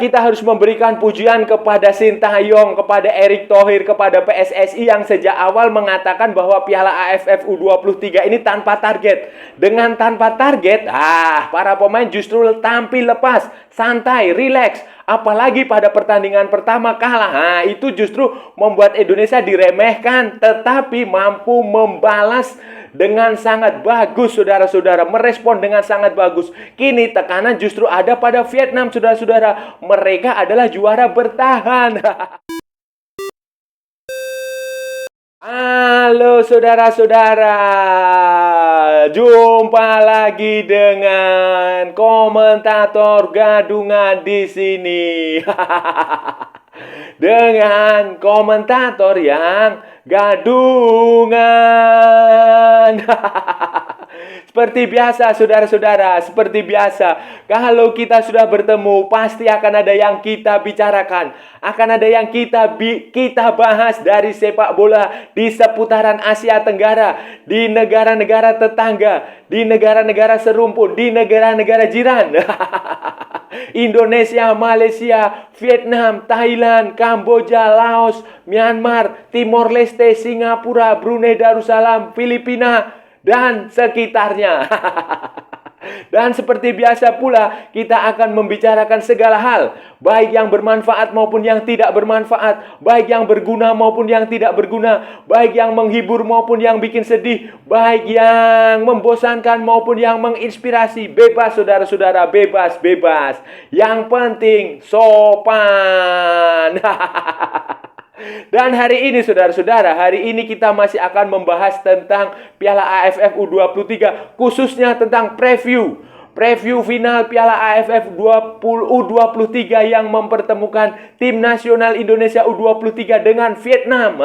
kita harus memberikan pujian kepada Sintayong, kepada Erick Thohir, kepada PSSI yang sejak awal mengatakan bahwa Piala AFF U23 ini tanpa target. Dengan tanpa target, para pemain justru tampil lepas, santai, rileks. Apalagi pada pertandingan pertama kalah. Itu justru membuat Indonesia diremehkan, tetapi mampu membalas dengan sangat bagus, saudara-saudara. Merespon dengan sangat bagus. Kini tekanan justru ada pada Vietnam, saudara-saudara. Mereka adalah juara bertahan. Halo saudara-saudara, jumpa lagi dengan komentator gadungan di sini. Dengan komentator yang gadungan. Seperti biasa, saudara-saudara, seperti biasa. Kalau kita sudah bertemu, pasti akan ada yang kita bicarakan. Akan ada yang kita bahas dari sepak bola di seputaran Asia Tenggara, di negara-negara tetangga, di negara-negara serumpun, di negara-negara jiran. Indonesia, Malaysia, Vietnam, Thailand, Kamboja, Laos, Myanmar, Timor Leste, Singapura, Brunei Darussalam, Filipina, dan sekitarnya. Dan seperti biasa pula, kita akan membicarakan segala hal, baik yang bermanfaat maupun yang tidak bermanfaat, baik yang berguna maupun yang tidak berguna, baik yang menghibur maupun yang bikin sedih, baik yang membosankan maupun yang menginspirasi. Bebas, saudara-saudara, bebas. Yang penting sopan. Dan hari ini, saudara-saudara, hari ini kita masih akan membahas tentang Piala AFF U23, khususnya tentang preview final Piala AFF U23 yang mempertemukan tim nasional Indonesia U23 dengan Vietnam.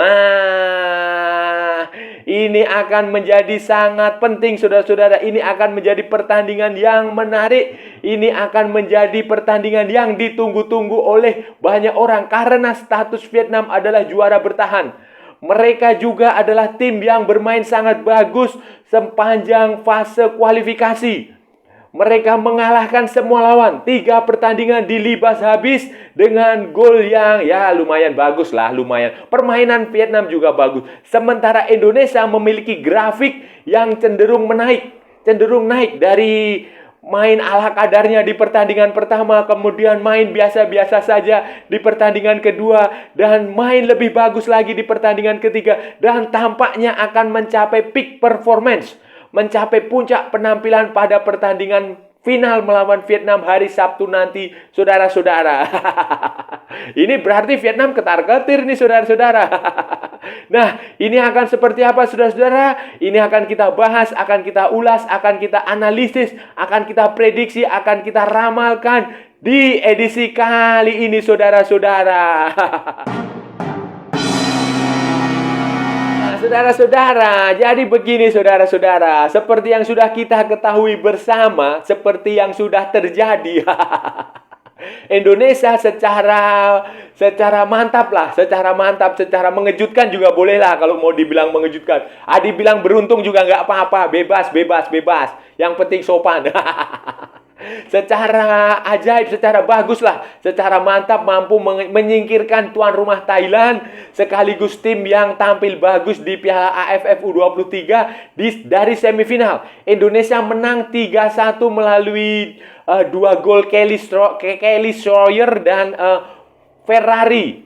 Ini akan menjadi sangat penting, saudara-saudara. Ini akan menjadi pertandingan yang menarik. Ini akan menjadi pertandingan yang ditunggu-tunggu oleh banyak orang karena status Vietnam adalah juara bertahan. Mereka juga adalah tim yang bermain sangat bagus sepanjang fase kualifikasi. Mereka mengalahkan semua lawan. 3 pertandingan dilibas habis dengan gol yang lumayan bagus lah, lumayan. Permainan Vietnam juga bagus. Sementara Indonesia memiliki grafik yang cenderung naik dari main ala kadarnya di pertandingan pertama, kemudian main biasa-biasa saja di pertandingan kedua, dan main lebih bagus lagi di pertandingan ketiga, dan tampaknya akan mencapai peak performance, mencapai puncak penampilan pada pertandingan final melawan Vietnam hari Sabtu nanti, saudara-saudara. Ini berarti Vietnam ketar-ketir nih, saudara-saudara. Nah, ini akan seperti apa, saudara-saudara? Ini akan kita bahas, akan kita ulas, akan kita analisis, akan kita prediksi, akan kita ramalkan di edisi kali ini, saudara-saudara. Saudara-saudara, jadi begini, saudara-saudara, seperti yang sudah kita ketahui bersama, seperti yang sudah terjadi. Indonesia secara mantap, secara mengejutkan juga boleh lah kalau mau dibilang mengejutkan. Dibilang beruntung juga nggak apa-apa, bebas. Yang penting sopan. Secara ajaib, secara bagus lah, secara mantap mampu menyingkirkan tuan rumah Thailand sekaligus tim yang tampil bagus di Piala AFF U23 dari semifinal. Indonesia menang 3-1 melalui 2 gol Kelly Schroyer dan Ferrari.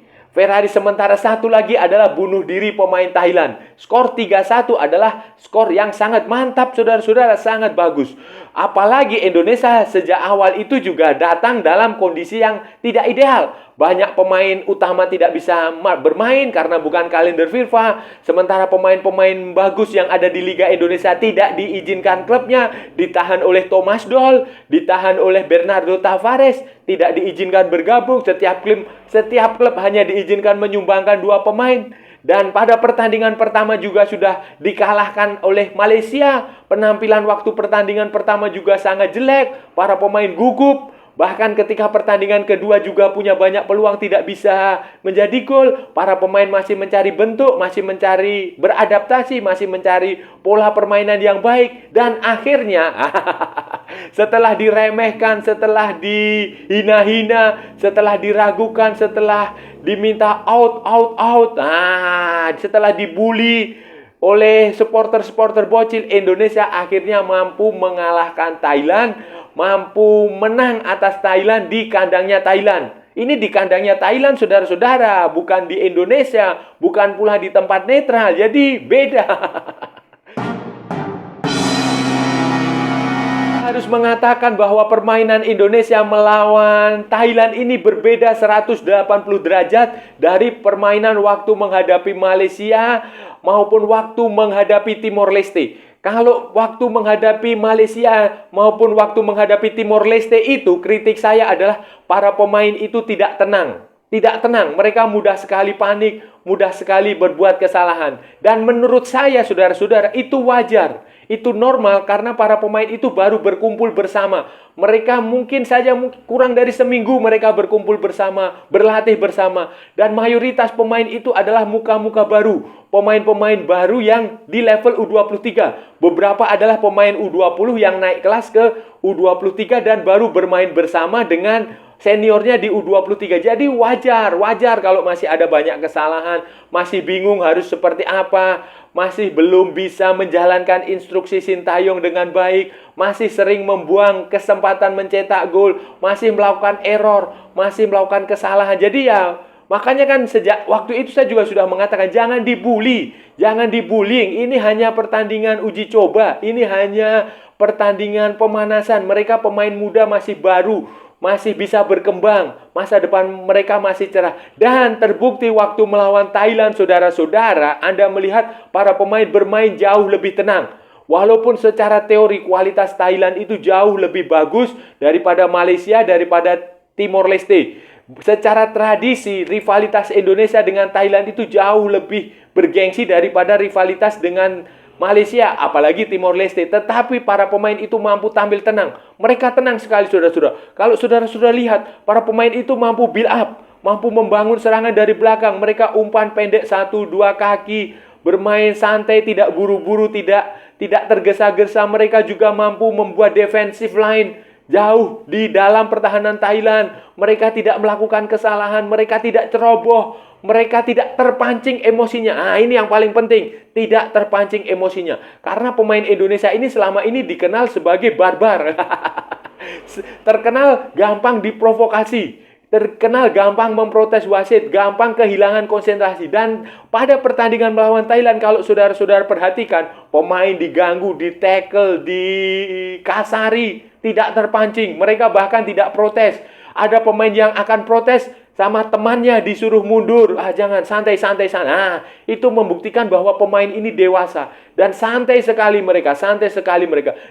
Sementara satu lagi adalah bunuh diri pemain Thailand. Skor 3-1 adalah skor yang sangat mantap, saudara-saudara, sangat bagus. Apalagi Indonesia sejak awal itu juga datang dalam kondisi yang tidak ideal. Banyak pemain utama tidak bisa bermain karena bukan kalender FIFA. Sementara pemain-pemain bagus yang ada di Liga Indonesia tidak diizinkan klubnya. Ditahan oleh Thomas Doll, ditahan oleh Bernardo Tavares, tidak diizinkan bergabung. Setiap klub hanya diizinkan menyumbangkan 2 pemain. Dan pada pertandingan pertama juga sudah dikalahkan oleh Malaysia. Penampilan waktu pertandingan pertama juga sangat jelek. Para pemain gugup. Bahkan ketika pertandingan kedua juga punya banyak peluang tidak bisa menjadi gol. Para pemain masih mencari bentuk, masih mencari beradaptasi, masih mencari pola permainan yang baik. Dan akhirnya Setelah diremehkan, setelah dihina-hina, setelah diragukan, setelah diminta out. Nah, setelah dibully oleh supporter-supporter bocil, Indonesia akhirnya mampu mengalahkan Thailand, mampu menang atas Thailand di kandangnya Thailand. Ini di kandangnya Thailand, saudara-saudara, bukan di Indonesia, bukan pula di tempat netral. Jadi beda. Harus mengatakan bahwa permainan Indonesia melawan Thailand ini berbeda 180 derajat dari permainan waktu menghadapi Malaysia maupun waktu menghadapi Timor Leste. Kalau waktu menghadapi Malaysia maupun waktu menghadapi Timor Leste itu, kritik saya adalah para pemain itu tidak tenang. Tidak tenang, mereka mudah sekali panik, mudah sekali berbuat kesalahan. Dan menurut saya, saudara-saudara, itu wajar. Itu normal karena para pemain itu baru berkumpul bersama. Mereka mungkin saja kurang dari seminggu mereka berkumpul bersama, berlatih bersama. Dan mayoritas pemain itu adalah muka-muka baru. Pemain-pemain baru yang di level U23. Beberapa adalah pemain U20 yang naik kelas ke U23 dan baru bermain bersama dengan seniornya di U23. Jadi wajar kalau masih ada banyak kesalahan, masih bingung harus seperti apa, masih belum bisa menjalankan instruksi Sintayong dengan baik, masih sering membuang kesempatan mencetak gol, masih melakukan error, masih melakukan kesalahan. Jadi ya, makanya kan sejak waktu itu saya juga sudah mengatakan jangan dibully, jangan dibullying. Ini hanya pertandingan uji coba, ini hanya pertandingan pemanasan. Mereka pemain muda masih baru, masih bisa berkembang, masa depan mereka masih cerah. Dan terbukti waktu melawan Thailand, saudara-saudara, Anda melihat para pemain bermain jauh lebih tenang. Walaupun secara teori kualitas Thailand itu jauh lebih bagus daripada Malaysia, daripada Timor Leste. Secara tradisi, rivalitas Indonesia dengan Thailand itu jauh lebih bergengsi daripada rivalitas dengan Malaysia, apalagi Timor Leste. Tetapi para pemain itu mampu tampil tenang. Mereka tenang sekali, saudara-saudara. Kalau saudara-saudara lihat, para pemain itu mampu build up, mampu membangun serangan dari belakang. Mereka umpan pendek 1-2 kaki, bermain santai, tidak buru-buru, tidak tergesa-gesa. Mereka juga mampu membuat defensive line jauh di dalam pertahanan Thailand. Mereka tidak melakukan kesalahan, mereka tidak ceroboh, mereka tidak terpancing emosinya. Nah, ini yang paling penting, tidak terpancing emosinya. Karena pemain Indonesia ini selama ini dikenal sebagai barbar. Terkenal gampang diprovokasi, terkenal gampang memprotes wasit, gampang kehilangan konsentrasi. Dan pada pertandingan melawan Thailand, kalau saudara-saudara perhatikan, pemain diganggu, ditackle, dikasari, tidak terpancing. Mereka bahkan tidak protes. Ada pemain yang akan protes sama temannya, disuruh mundur. Jangan, santai. Nah, itu membuktikan bahwa pemain ini dewasa. Dan santai sekali mereka.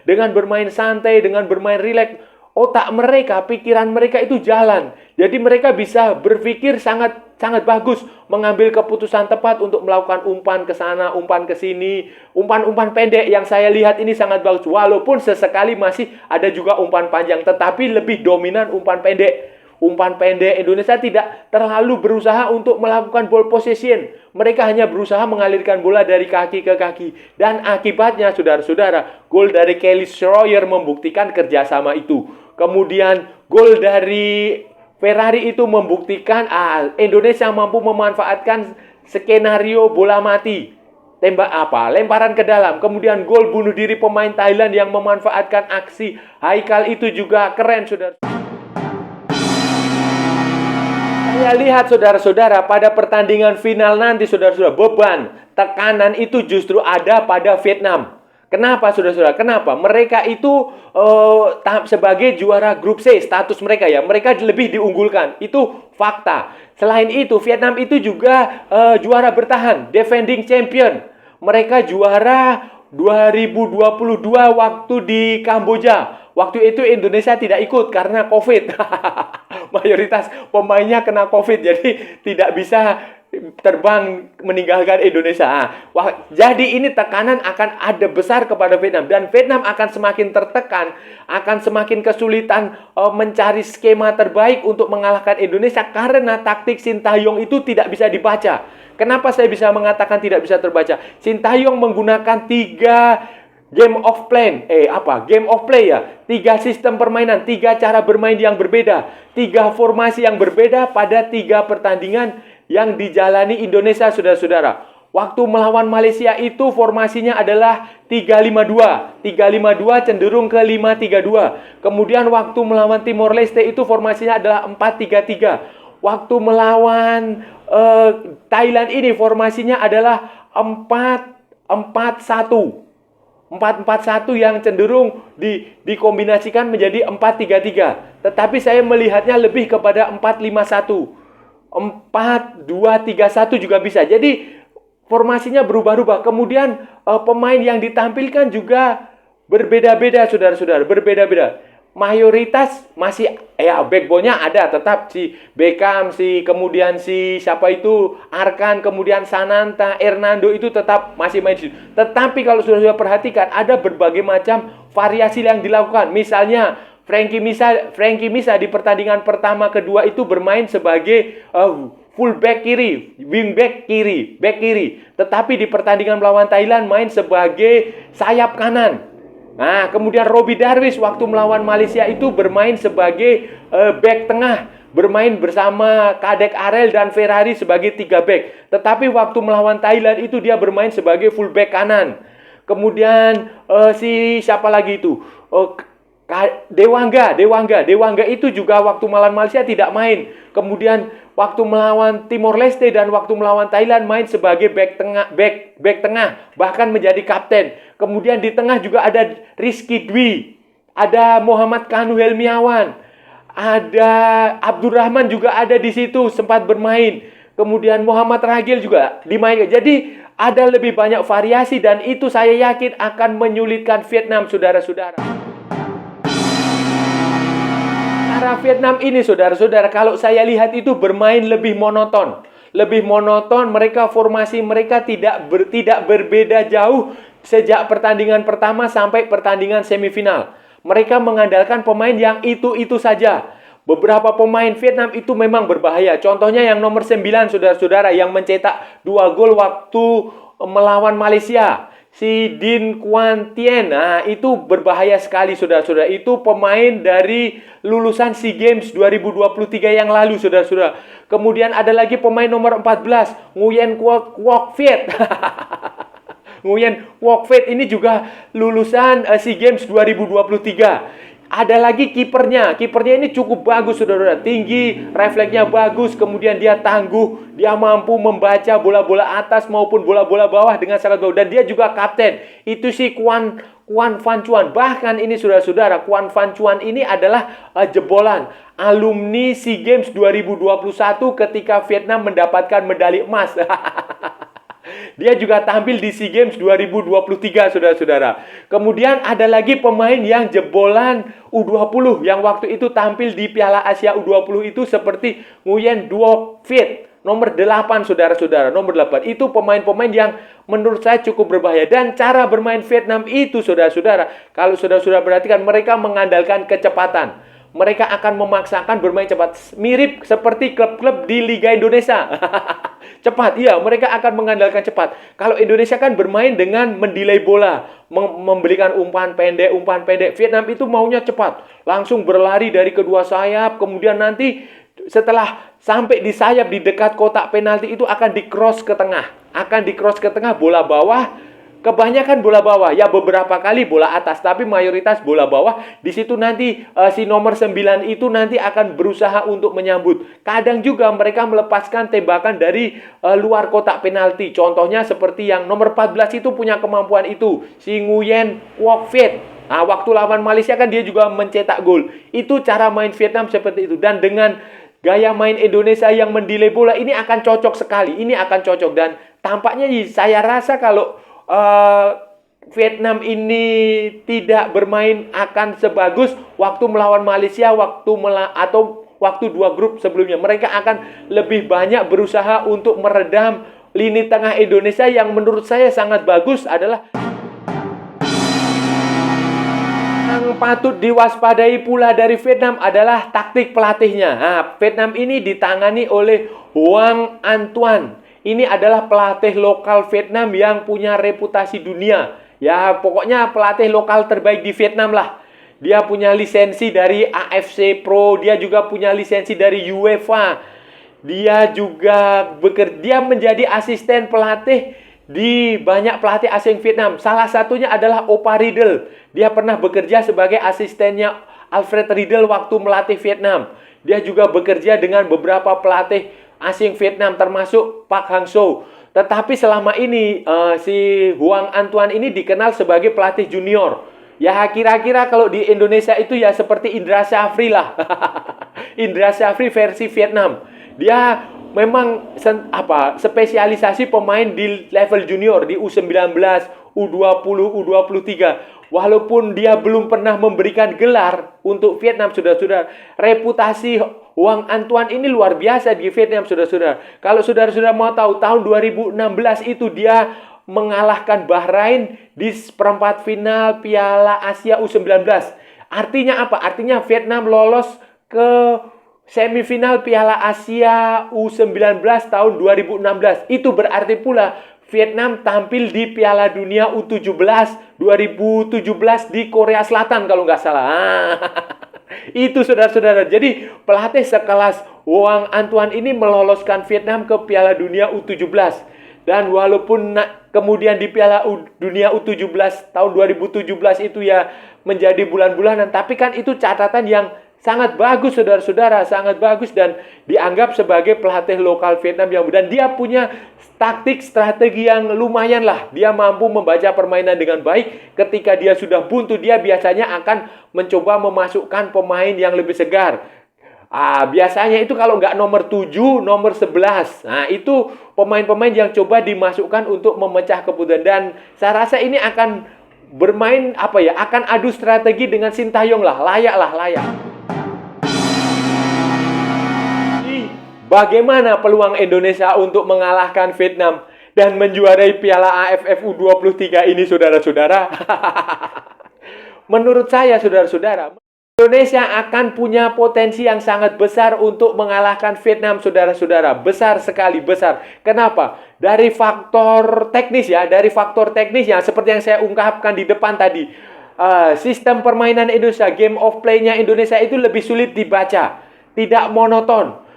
Dengan bermain santai, dengan bermain rileks, otak mereka, pikiran mereka itu jalan. Jadi mereka bisa berpikir sangat bagus, mengambil keputusan tepat untuk melakukan umpan ke sana, umpan ke sini, umpan pendek yang saya lihat ini sangat bagus. Walaupun sesekali masih ada juga umpan panjang, tetapi lebih dominan umpan pendek. Umpan pendek Indonesia tidak terlalu berusaha untuk melakukan ball possession. Mereka hanya berusaha mengalirkan bola dari kaki ke kaki. Dan akibatnya, saudara-saudara, gol dari Kelly Schroyer membuktikan kerjasama itu. Kemudian gol dari Ferrari itu membuktikan Indonesia mampu memanfaatkan skenario bola mati. Lemparan ke dalam. Kemudian gol bunuh diri pemain Thailand yang memanfaatkan aksi Haikal itu juga keren, saudara. Saya lihat, saudara-saudara, pada pertandingan final nanti, saudara-saudara, beban, tekanan itu justru ada pada Vietnam. Kenapa, saudara-saudara? Kenapa? Mereka itu sebagai juara grup C, status mereka ya, mereka lebih diunggulkan. Itu fakta. Selain itu, Vietnam itu juga juara bertahan, defending champion. Mereka juara 2022 waktu di Kamboja. Waktu itu Indonesia tidak ikut karena COVID. Mayoritas pemainnya kena COVID, jadi tidak bisa terbang meninggalkan Indonesia. Jadi ini tekanan akan ada besar kepada Vietnam. Dan Vietnam akan semakin tertekan, akan semakin kesulitan mencari skema terbaik untuk mengalahkan Indonesia. Karena taktik Sintayong itu tidak bisa dibaca. Kenapa saya bisa mengatakan tidak bisa terbaca? Sintayong menggunakan 3 Game of play, Game of play ya. 3 sistem permainan, 3 cara bermain yang berbeda, 3 formasi yang berbeda pada 3 pertandingan yang dijalani Indonesia, saudara-saudara. Waktu melawan Malaysia itu formasinya adalah 3-5-2. 3-5-2 cenderung ke 5-3-2. Kemudian waktu melawan Timor Leste itu formasinya adalah 4-3-3. Waktu melawan Thailand ini formasinya adalah 4-4-1. 4-4-1 yang cenderung dikombinasikan menjadi 4-3-3. Tetapi saya melihatnya lebih kepada 4-5-1. 4-2-3-1 juga bisa. Jadi formasinya berubah-ubah. Kemudian pemain yang ditampilkan juga berbeda-beda, saudara-saudara. Berbeda-beda. Mayoritas masih backbone-nya ada, tetap si Beckham, kemudian siapa itu Arkan, kemudian Sananta, Hernando itu tetap masih main di situ. Tetapi kalau sudah perhatikan ada berbagai macam variasi yang dilakukan. Misalnya Frankie Misa di pertandingan pertama kedua itu bermain sebagai fullback kiri, wingback kiri, back kiri. Tetapi di pertandingan melawan Thailand main sebagai sayap kanan. Nah, kemudian Robbie Darwish waktu melawan Malaysia itu bermain sebagai back tengah, bermain bersama Kadek Arel dan Ferrari sebagai 3 back. Tetapi waktu melawan Thailand itu dia bermain sebagai fullback kanan. Kemudian siapa lagi itu? Dewangga itu juga waktu melawan Malaysia tidak main. Kemudian waktu melawan Timor Leste dan waktu melawan Thailand main sebagai back tengah, bahkan menjadi kapten. Kemudian di tengah juga ada Rizky Dwi, ada Muhammad Kanu Helmiawan, ada Abdurrahman juga ada di situ sempat bermain. Kemudian Muhammad Ragil juga dimainkan. Jadi ada lebih banyak variasi dan itu saya yakin akan menyulitkan Vietnam, saudara-saudara. Cara Vietnam ini, saudara-saudara, kalau saya lihat itu bermain lebih monoton. Lebih monoton, formasi mereka tidak berbeda jauh sejak pertandingan pertama sampai pertandingan semifinal. Mereka mengandalkan pemain yang itu saja. Beberapa pemain Vietnam itu memang berbahaya. Contohnya yang nomor 9, saudara-saudara, yang mencetak 2 gol waktu melawan Malaysia. Si Din Quan Tien, nah itu berbahaya sekali, saudara-saudara. Itu pemain dari lulusan SEA Games 2023 yang lalu, saudara-saudara. Kemudian ada lagi pemain nomor 14, Nguyen Quoc Viet. Nguyen Quoc Viet ini juga lulusan SEA Games 2023. Ada lagi kipernya. Kipernya ini cukup bagus, saudara-saudara. Tinggi, refleksnya bagus, kemudian dia tangguh, dia mampu membaca bola-bola atas maupun bola-bola bawah dengan sangat bagus. Dan dia juga kapten. Itu si Quan Van Chuan. Bahkan ini, saudara-saudara, Quan Van Chuan ini adalah jebolan alumni SEA Games 2021 ketika Vietnam mendapatkan medali emas. Dia juga tampil di SEA Games 2023, saudara-saudara. Kemudian ada lagi pemain yang jebolan U20 yang waktu itu tampil di Piala Asia U20 itu seperti Nguyen Duoc Viet, nomor 8, saudara-saudara. Nomor 8 itu pemain-pemain yang menurut saya cukup berbahaya. Dan cara bermain Vietnam itu, saudara-saudara, kalau saudara-saudara perhatikan, mereka mengandalkan kecepatan. Mereka akan memaksakan bermain cepat. Mirip seperti klub-klub di Liga Indonesia. Cepat, iya, mereka akan mengandalkan cepat. Kalau Indonesia kan bermain dengan mendelay bola, memberikan umpan pendek. Vietnam itu maunya cepat. Langsung berlari dari kedua sayap, kemudian nanti setelah sampai di sayap di dekat kotak penalti itu akan di-cross ke tengah. Bola bawah. Kebanyakan bola bawah, ya beberapa kali bola atas, tapi mayoritas bola bawah. Di situ nanti si nomor 9 itu nanti akan berusaha untuk menyambut. Kadang juga mereka melepaskan tembakan dari luar kotak penalti. Contohnya seperti yang nomor 14 itu punya kemampuan itu, si Nguyen Quoc Viet. Nah, waktu lawan Malaysia kan dia juga mencetak gol. Itu cara main Vietnam seperti itu. Dan dengan gaya main Indonesia yang mendelay bola, ini akan cocok sekali. Dan tampaknya saya rasa kalau Vietnam ini tidak bermain akan sebagus waktu melawan Malaysia, waktu 2 grup sebelumnya. Mereka akan lebih banyak berusaha untuk meredam lini tengah Indonesia yang menurut saya sangat bagus. Adalah yang patut diwaspadai pula dari Vietnam adalah taktik pelatihnya. Nah, Vietnam ini ditangani oleh Hoang An Tuan. Ini adalah pelatih lokal Vietnam yang punya reputasi dunia. Ya, pokoknya pelatih lokal terbaik di Vietnam lah. Dia punya lisensi dari AFC Pro, dia juga punya lisensi dari UEFA. Dia juga bekerja menjadi asisten pelatih di banyak pelatih asing Vietnam. Salah satunya adalah Opa Riedel. Dia pernah bekerja sebagai asistennya Alfred Riedel waktu melatih Vietnam. Dia juga bekerja dengan beberapa pelatih asing Vietnam termasuk Park Hang-seo. Tetapi selama ini si Hoang Anh Tuan ini dikenal sebagai pelatih junior. Ya kira-kira kalau di Indonesia itu ya seperti Indra Syafri lah. Indra Syafri versi Vietnam. Dia memang spesialisasi pemain di level junior di U19, U20, U23. Walaupun dia belum pernah memberikan gelar untuk Vietnam, saudara-saudara, reputasi Hoang Anh Tuan ini luar biasa di Vietnam, saudara-saudara. Kalau saudara-saudara mau tahu, tahun 2016 itu dia mengalahkan Bahrain di perempat final Piala Asia U19. Artinya apa? Artinya Vietnam lolos ke semifinal Piala Asia U19 tahun 2016. Itu berarti pula Vietnam tampil di Piala Dunia U17 2017 di Korea Selatan kalau nggak salah. Itu saudara-saudara. Jadi pelatih sekelas Hoang Anh Tuan ini meloloskan Vietnam ke Piala Dunia U17. Dan walaupun kemudian di Piala Dunia U17 tahun 2017 itu ya menjadi bulan-bulanan, tapi kan itu catatan yang sangat bagus, saudara-saudara, sangat bagus dan dianggap sebagai pelatih lokal Vietnam yang dan dia punya taktik strategi yang lumayan lah. Dia mampu membaca permainan dengan baik. Ketika dia sudah buntu, dia biasanya akan mencoba memasukkan pemain yang lebih segar. Biasanya itu kalau nggak nomor 7, nomor 11. Nah, itu pemain-pemain yang coba dimasukkan untuk memecah kebutuhan. Dan saya rasa ini akan bermain akan adu strategi dengan Sintayong lah. Layak. Bagaimana peluang Indonesia untuk mengalahkan Vietnam dan menjuarai Piala AFF U23 ini, saudara-saudara? Menurut saya, saudara-saudara, Indonesia akan punya potensi yang sangat besar untuk mengalahkan Vietnam, saudara-saudara. Besar sekali, besar. Kenapa? Dari faktor teknisnya, seperti yang saya ungkapkan di depan tadi. Sistem permainan Indonesia, game of play-nya Indonesia itu lebih sulit dibaca. Tidak monoton.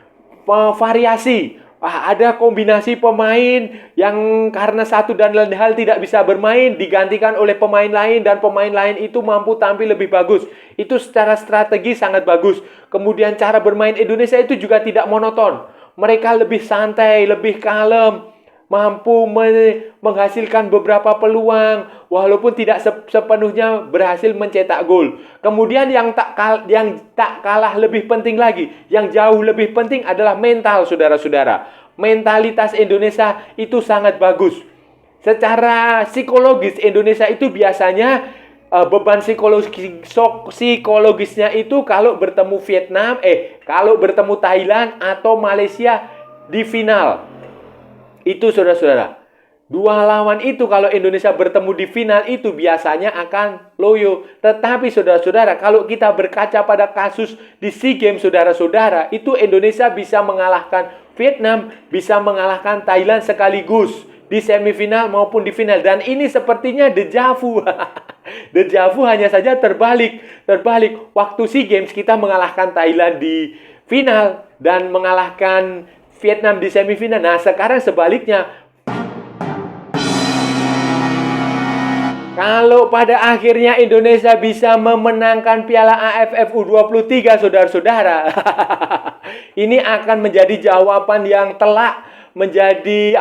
Variasi. Ada kombinasi pemain yang karena satu dan lain hal tidak bisa bermain, digantikan oleh pemain lain dan pemain lain itu mampu tampil lebih bagus. Itu secara strategi sangat bagus. Kemudian cara bermain Indonesia itu juga tidak monoton. Mereka lebih santai, lebih kalem, mampu menghasilkan beberapa peluang walaupun tidak sepenuhnya berhasil mencetak gol. Kemudian yang tak kalah lebih penting lagi, yang jauh lebih penting adalah mental, saudara-saudara. Mentalitas Indonesia itu sangat bagus. Secara psikologis Indonesia itu biasanya beban psikologisnya itu kalau bertemu kalau bertemu Thailand atau Malaysia di final. Itu saudara-saudara. Dua lawan itu kalau Indonesia bertemu di final itu biasanya akan loyo. Tetapi saudara-saudara, kalau kita berkaca pada kasus di SEA Games, saudara-saudara, itu Indonesia bisa mengalahkan Vietnam, bisa mengalahkan Thailand sekaligus di semifinal maupun di final. Dan ini sepertinya deja vu. Deja vu hanya saja terbalik. Waktu SEA Games kita mengalahkan Thailand di final dan mengalahkan Vietnam di semifinal. Nah, sekarang sebaliknya. Kalau pada akhirnya Indonesia bisa memenangkan Piala AFF U23, saudara-saudara, ini akan menjadi jawaban yang telak, menjadi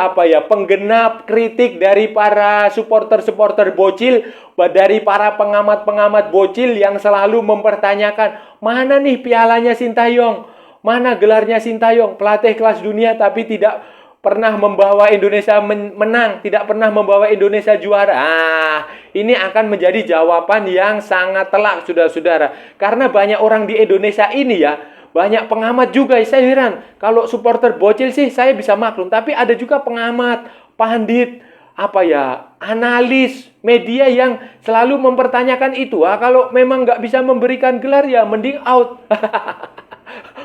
penggenap kritik dari para supporter-supporter bocil, dari para pengamat-pengamat bocil yang selalu mempertanyakan, mana nih pialanya Sintayong? Mana gelarnya Sintayong, pelatih kelas dunia tapi tidak pernah membawa Indonesia menang, tidak pernah membawa Indonesia juara. Ini akan menjadi jawaban yang sangat telak, saudara-saudara. Karena banyak orang di Indonesia ini ya, banyak pengamat juga. Saya heran, kalau supporter bocil sih saya bisa maklum, tapi ada juga pengamat, pandit, analis, media yang selalu mempertanyakan itu. Kalau memang nggak bisa memberikan gelar ya mending out.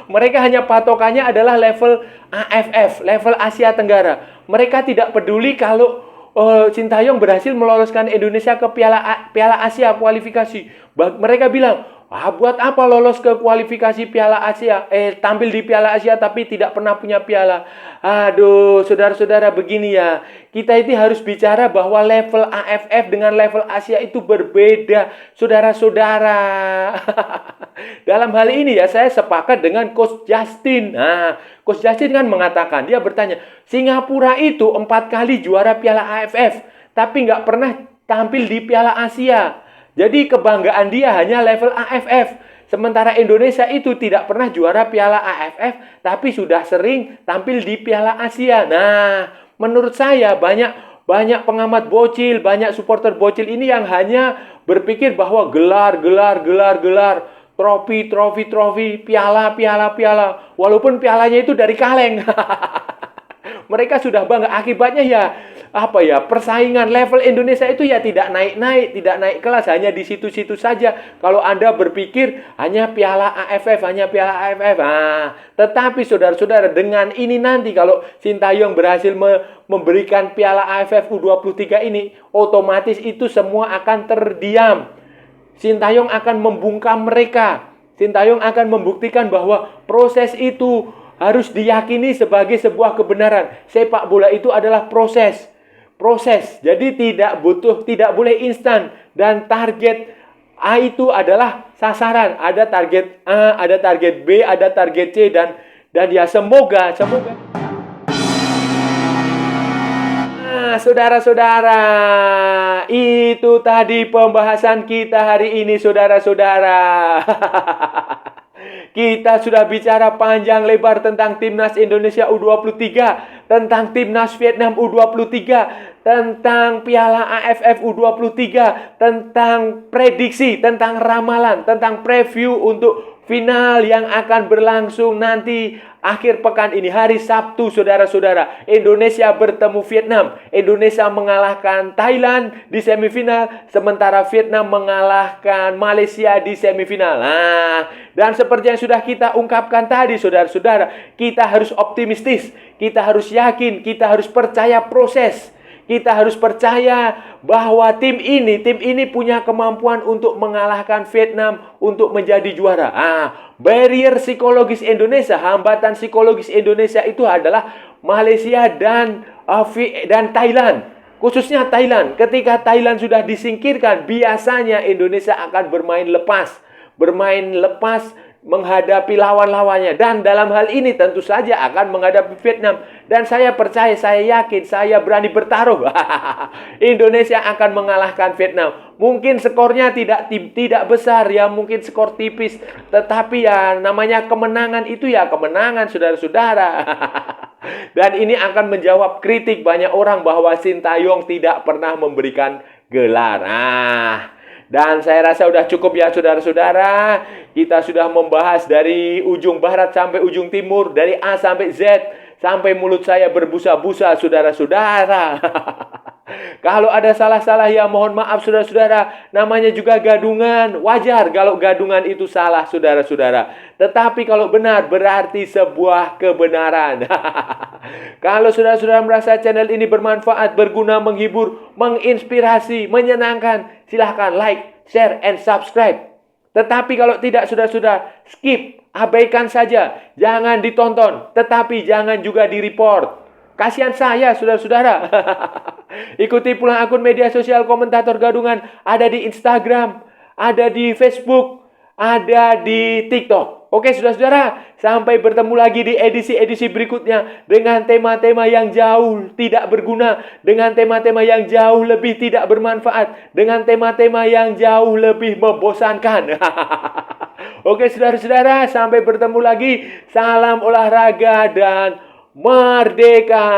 Mereka hanya patokannya adalah level AFF, level Asia Tenggara. Mereka tidak peduli kalau Sintayong berhasil meloloskan Indonesia ke Piala Asia kualifikasi. Mereka bilang, buat apa lolos ke kualifikasi Piala Asia? Tampil di Piala Asia tapi tidak pernah punya piala. Aduh, saudara-saudara, begini ya. Kita itu harus bicara bahwa level AFF dengan level Asia itu berbeda, saudara-saudara. Dalam hal ini ya, saya sepakat dengan Coach Justin. Coach Justin kan mengatakan, dia bertanya, Singapura itu 4 kali juara Piala AFF, tapi nggak pernah tampil di Piala Asia. Jadi kebanggaan dia hanya level AFF. Sementara Indonesia itu tidak pernah juara Piala AFF, tapi sudah sering tampil di Piala Asia. Nah, menurut saya banyak pengamat bocil, banyak supporter bocil ini yang hanya berpikir bahwa gelar, trofi, piala. Walaupun pialanya itu dari kaleng. Mereka sudah bangga. Akibatnya ya persaingan level Indonesia itu ya tidak naik kelas, hanya di situ-situ saja. Kalau Anda berpikir hanya Piala AFF. Tetapi saudara-saudara, dengan ini nanti kalau Sintayong berhasil memberikan Piala AFF U23 ini, otomatis itu semua akan terdiam. Sintayong akan membungkam mereka. Sintayong akan membuktikan bahwa proses itu harus diyakini sebagai sebuah kebenaran. Sepak bola itu adalah proses. Jadi tidak boleh instan, dan target A itu adalah sasaran. Ada target A, ada target B, ada target C, dan ya semoga. Saudara-saudara, itu tadi pembahasan kita hari ini, saudara-saudara. Kita sudah bicara panjang lebar tentang Timnas Indonesia U23, tentang Timnas Vietnam U23, tentang Piala AFF U23, tentang prediksi, tentang ramalan, tentang preview untuk final yang akan berlangsung nanti akhir pekan ini, hari Sabtu, saudara-saudara. Indonesia bertemu Vietnam. Indonesia mengalahkan Thailand di semifinal, sementara Vietnam mengalahkan Malaysia di semifinal. Dan seperti yang sudah kita ungkapkan tadi, saudara-saudara, kita harus optimistis, kita harus yakin, kita harus percaya proses. Kita harus percaya bahwa tim ini punya kemampuan untuk mengalahkan Vietnam untuk menjadi juara. Barrier psikologis Indonesia, hambatan psikologis Indonesia itu adalah Malaysia dan Thailand. Khususnya Thailand. Ketika Thailand sudah disingkirkan, biasanya Indonesia akan bermain lepas menghadapi lawan-lawannya, dan dalam hal ini tentu saja akan menghadapi Vietnam. Dan saya percaya, saya yakin, saya berani bertaruh Indonesia akan mengalahkan Vietnam. Mungkin skornya tidak besar ya, mungkin skor tipis, tetapi ya namanya kemenangan itu ya kemenangan, saudara-saudara. Dan ini akan menjawab kritik banyak orang bahwa Sintayong tidak pernah memberikan gelar. Dan saya rasa sudah cukup ya, saudara-saudara. Kita sudah membahas dari ujung barat sampai ujung timur, dari A sampai Z, sampai mulut saya berbusa-busa, saudara-saudara. Kalau ada salah-salah ya mohon maaf, saudara-saudara. Namanya juga gadungan. Wajar kalau gadungan itu salah, saudara-saudara. Tetapi kalau benar, berarti sebuah kebenaran. Kalau saudara-saudara merasa channel ini bermanfaat, berguna, menghibur, menginspirasi, menyenangkan, silahkan like, share, and subscribe. Tetapi kalau tidak, saudara-saudara, skip, abaikan saja. Jangan ditonton, tetapi jangan juga di-report. Kasihan saya, saudara-saudara. Ikuti pula akun media sosial Komentator Gadungan. Ada di Instagram, ada di Facebook, ada di TikTok. Oke, saudara-saudara, sampai bertemu lagi di edisi-edisi berikutnya dengan tema-tema yang jauh tidak berguna, dengan tema-tema yang jauh lebih tidak bermanfaat, dengan tema-tema yang jauh lebih membosankan. Oke, saudara-saudara, sampai bertemu lagi. Salam olahraga dan merdeka!